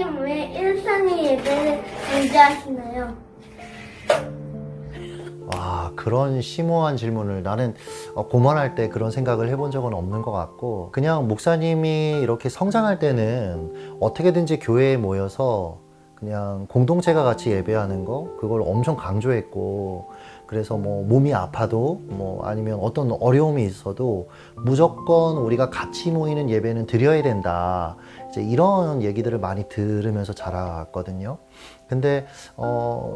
목사님 왜 일상의 예배를 강조하시나요? 와, 그런 심오한 질문을 나는 고만할 때 그런 생각을 해본 적은 없는 것 같고, 그냥 목사님이 이렇게 성장할 때는 어떻게든지 교회에 모여서 그냥 공동체가 같이 예배하는 거, 그걸 엄청 강조했고, 그래서 뭐 몸이 아파도 뭐 아니면 어떤 어려움이 있어도 무조건 우리가 같이 모이는 예배는 드려야 된다, 이제 이런 얘기들을 많이 들으면서 자랐거든요. 근데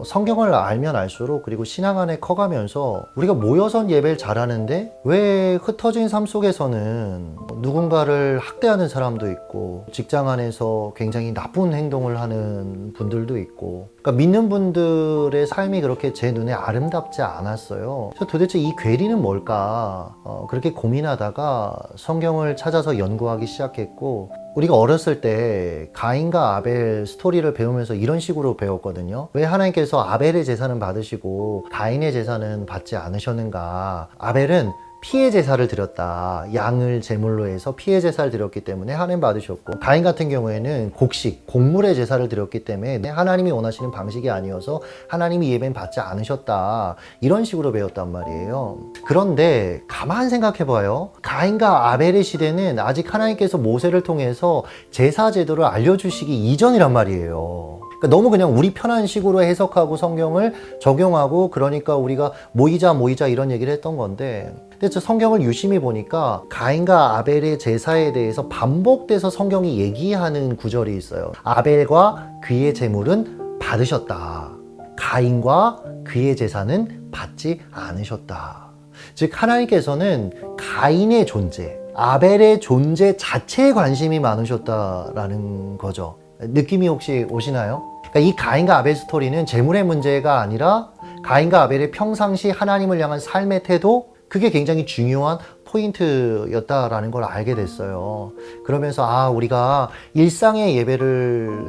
성경을 알면 알수록, 그리고 신앙 안에 커가면서 우리가 모여서 예배를 잘하는데 왜 흩어진 삶 속에서는 누군가를 학대하는 사람도 있고, 직장 안에서 굉장히 나쁜 행동을 하는 분들도 있고, 그러니까 믿는 분들의 삶이 그렇게 제 눈에 아름답지 않았어요. 그래서 도대체 이 괴리는 뭘까, 그렇게 고민하다가 성경을 찾아서 연구하기 시작했고, 우리가 어렸을 때 가인과 아벨 스토리를 배우면서 이런 식으로 배웠거든요. 왜 하나님께서 아벨의 제사는 받으시고 가인의 제사는 받지 않으셨는가? 아벨은 피해 제사를 드렸다. 양을 제물로 해서 피해 제사를 드렸기 때문에 하나님 받으셨고, 가인 같은 경우에는 곡식, 곡물의 제사를 드렸기 때문에 하나님이 원하시는 방식이 아니어서 하나님이 예배는 받지 않으셨다. 이런 식으로 배웠단 말이에요. 그런데 가만 생각해봐요. 가인과 아벨의 시대는 아직 하나님께서 모세를 통해서 제사 제도를 알려주시기 이전이란 말이에요. 그러니까 너무 그냥 우리 편한 식으로 해석하고 성경을 적용하고, 그러니까 우리가 모이자 이런 얘기를 했던 건데, 근데 저 성경을 유심히 보니까 가인과 아벨의 제사에 대해서 반복돼서 성경이 얘기하는 구절이 있어요. 아벨과 그의 제물은 받으셨다. 가인과 그의 제사는 받지 않으셨다. 즉 하나님께서는 가인의 존재, 아벨의 존재 자체에 관심이 많으셨다라는 거죠. 느낌이 혹시 오시나요? 그러니까 이 가인과 아벨 스토리는 재물의 문제가 아니라 가인과 아벨의 평상시 하나님을 향한 삶의 태도, 그게 굉장히 중요한 포인트였다라는 걸 알게 됐어요. 그러면서 우리가 일상의 예배를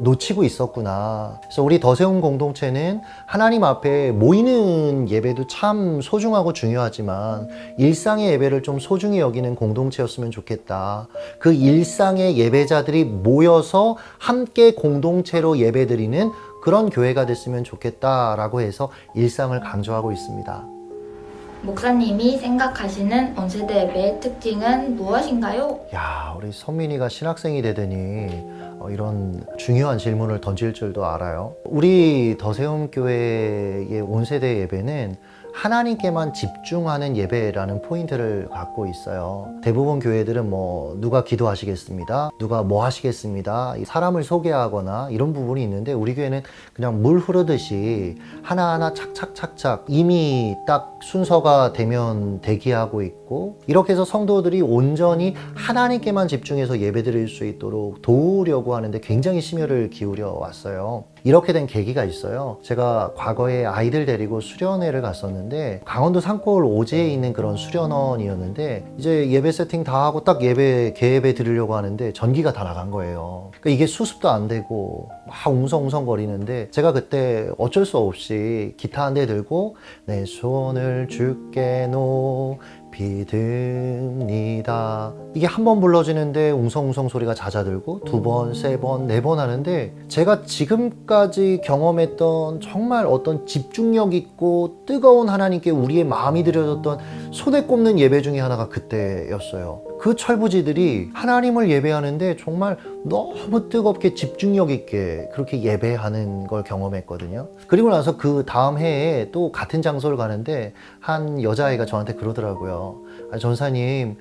놓치고 있었구나. 그래서 우리 더세움 공동체는 하나님 앞에 모이는 예배도 참 소중하고 중요하지만 일상의 예배를 좀 소중히 여기는 공동체였으면 좋겠다. 그 일상의 예배자들이 모여서 함께 공동체로 예배드리는 그런 교회가 됐으면 좋겠다라고 해서 일상을 강조하고 있습니다. 목사님이 생각하시는 온세대 예배의 특징은 무엇인가요? 야, 우리 선민이가 신학생이 되더니 이런 중요한 질문을 던질 줄도 알아요. 우리 더세움교회의 온세대 예배는 하나님께만 집중하는 예배라는 포인트를 갖고 있어요. 대부분 교회들은 뭐 누가 기도하시겠습니다, 누가 뭐 하시겠습니다, 사람을 소개하거나 이런 부분이 있는데, 우리 교회는 그냥 물 흐르듯이 하나하나 착착착착 이미 딱 순서가 되면 대기하고 있고, 이렇게 해서 성도들이 온전히 하나님께만 집중해서 예배드릴 수 있도록 도우려고 하는데 굉장히 심혈을 기울여 왔어요. 이렇게 된 계기가 있어요. 제가 과거에 아이들 데리고 수련회를 갔었는데, 강원도 산골 오지에 있는 그런 수련원이었는데, 이제 예배 세팅 다 하고 딱 개예배 드리려고 하는데 전기가 다 나간 거예요. 그러니까 이게 수습도 안 되고 막 웅성웅성 거리는데, 제가 그때 어쩔 수 없이 기타 한 대 들고 내 손을 주께 높이듭니다, 이게 한 번 불러지는데 웅성웅성 소리가 잦아들고, 두 번, 세 번, 네 번 하는데, 제가 지금까지 경험했던 정말 어떤 집중력 있고 뜨거운 하나님께 우리의 마음이 들여졌던 손에 꼽는 예배 중에 하나가 그때였어요. 그 철부지들이 하나님을 예배하는데 정말 너무 뜨겁게 집중력 있게 그렇게 예배하는 걸 경험했거든요. 그리고 나서 그 다음 해에 또 같은 장소를 가는데 한 여자아이가 저한테 그러더라고요. 전사님,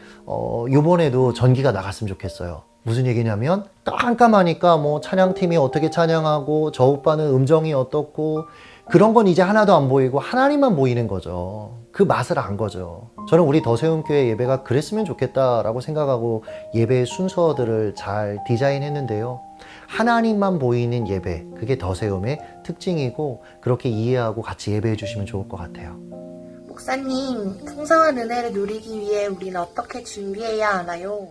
요번에도 전기가 나갔으면 좋겠어요. 무슨 얘기냐면, 깜깜하니까 뭐 찬양팀이 어떻게 찬양하고 저 오빠는 음정이 어떻고 그런 건 이제 하나도 안 보이고 하나님만 보이는 거죠. 그 맛을 안 거죠. 저는 우리 더세움교회 예배가 그랬으면 좋겠다라고 생각하고 예배의 순서들을 잘 디자인했는데요. 하나님만 보이는 예배, 그게 더세움의 특징이고, 그렇게 이해하고 같이 예배해 주시면 좋을 것 같아요. 목사님, 풍성한 은혜를 누리기 위해 우리는 어떻게 준비해야 하나요?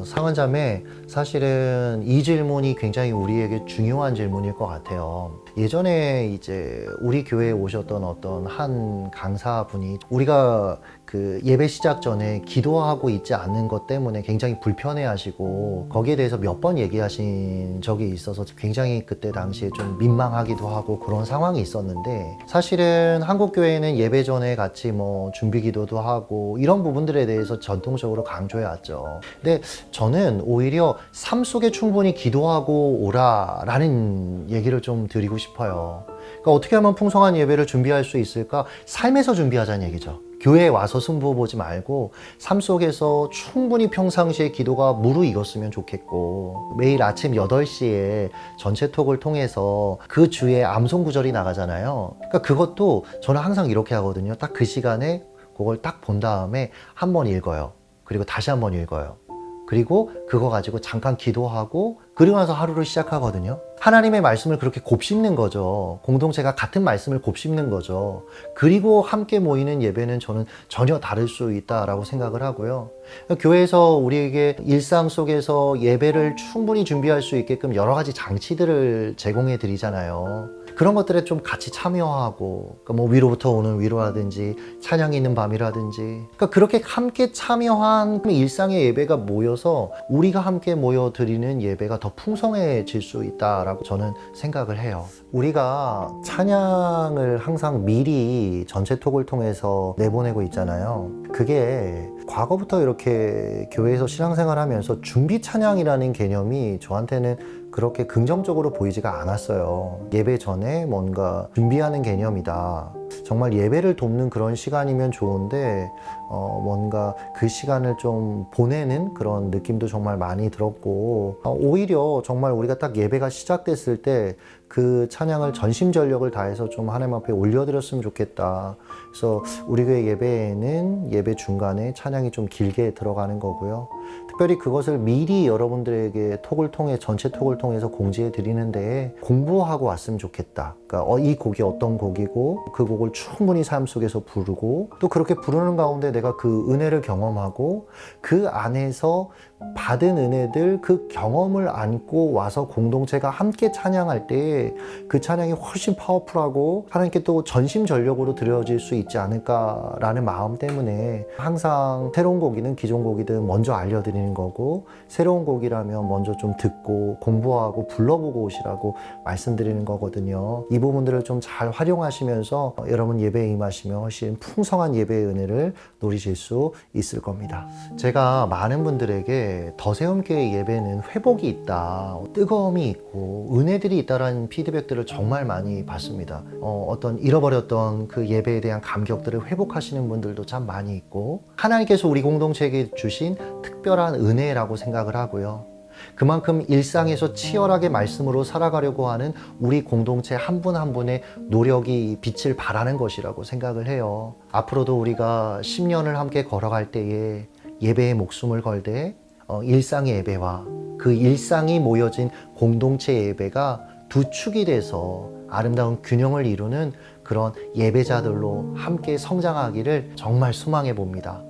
상은자매, 사실은 이 질문이 굉장히 우리에게 중요한 질문일 것 같아요. 예전에 이제 우리 교회에 오셨던 어떤 한 강사분이 우리가 그 예배 시작 전에 기도하고 있지 않는 것 때문에 굉장히 불편해 하시고 거기에 대해서 몇 번 얘기하신 적이 있어서 굉장히 그때 당시에 좀 민망하기도 하고 그런 상황이 있었는데, 사실은 한국 교회는 예배 전에 같이 뭐 준비 기도도 하고 이런 부분들에 대해서 전통적으로 강조해 왔죠. 근데 저는 오히려 삶 속에 충분히 기도하고 오라라는 얘기를 좀 드리고 싶어요. 그러니까 어떻게 하면 풍성한 예배를 준비할 수 있을까? 삶에서 준비하자는 얘기죠. 교회에 와서 승부 보지 말고 삶 속에서 충분히 평상시에 기도가 무르익었으면 좋겠고, 매일 아침 8시에 전체 톡을 통해서 그 주에 암송 구절이 나가잖아요. 그러니까 그것도 저는 항상 이렇게 하거든요. 딱 그 시간에 그걸 딱 본 다음에 한 번 읽어요. 그리고 다시 한 번 읽어요. 그리고 그거 가지고 잠깐 기도하고 그리고 나서 하루를 시작하거든요. 하나님의 말씀을 그렇게 곱씹는 거죠. 공동체가 같은 말씀을 곱씹는 거죠. 그리고 함께 모이는 예배는 저는 전혀 다를 수 있다라고 생각을 하고요. 교회에서 우리에게 일상 속에서 예배를 충분히 준비할 수 있게끔 여러 가지 장치들을 제공해 드리잖아요. 그런 것들에 좀 같이 참여하고, 그러니까 뭐 위로부터 오는 위로라든지 찬양이 있는 밤이라든지, 그러니까 그렇게 함께 참여한 일상의 예배가 모여서 우리가 함께 모여 드리는 예배가 더 풍성해질 수 있다라고 저는 생각을 해요. 우리가 찬양을 항상 미리 전체 톡을 통해서 내보내고 있잖아요. 그게 과거부터 이렇게 교회에서 신앙생활 하면서 준비 찬양이라는 개념이 저한테는 그렇게 긍정적으로 보이지가 않았어요. 예배 전에 뭔가 준비하는 개념이다. 정말 예배를 돕는 그런 시간이면 좋은데 뭔가 그 시간을 좀 보내는 그런 느낌도 정말 많이 들었고, 오히려 정말 우리가 딱 예배가 시작됐을 때 그 찬양을 전심전력을 다해서 좀 하나님 앞에 올려드렸으면 좋겠다. 그래서 우리 교회 예배에는 예배 중간에 찬양이 좀 길게 들어가는 거고요. 특별히 그것을 미리 여러분들에게 톡을 통해 전체 톡을 통해서 공지해 드리는데 공부하고 왔으면 좋겠다. 그러니까 이 곡이 어떤 곡이고 그 곡을 충분히 삶 속에서 부르고, 또 그렇게 부르는 가운데 내가 그 은혜를 경험하고 그 안에서 받은 은혜들, 그 경험을 안고 와서 공동체가 함께 찬양할 때 그 찬양이 훨씬 파워풀하고 하나님께 또 전심전력으로 드려질 수 있지 않을까라는 마음 때문에 항상 새로운 곡이든 기존 곡이든 먼저 알려드리는 거고, 새로운 곡이라면 먼저 좀 듣고 공부하고 불러보고 오시라고 말씀드리는 거거든요. 이 부분들을 좀 잘 활용하시면서 여러분 예배에 임하시면 훨씬 풍성한 예배의 은혜를 누리실 수 있을 겁니다. 제가 많은 분들에게 더세움교회 예배는 회복이 있다, 뜨거움이 있고 은혜들이 있다라는 피드백들을 정말 많이 받습니다. 어떤 잃어버렸던 그 예배에 대한 감격들을 회복하시는 분들도 참 많이 있고, 하나님께서 우리 공동체에게 주신 특별한 은혜라고 생각을 하고요. 그만큼 일상에서 치열하게 말씀으로 살아가려고 하는 우리 공동체 한 분 한 분의 노력이 빛을 발하는 것이라고 생각을 해요. 앞으로도 우리가 10년을 함께 걸어갈 때에 예배에 목숨을 걸 때 일상의 예배와 그 일상이 모여진 공동체 예배가 두 축이 돼서 아름다운 균형을 이루는 그런 예배자들로 함께 성장하기를 정말 소망해 봅니다.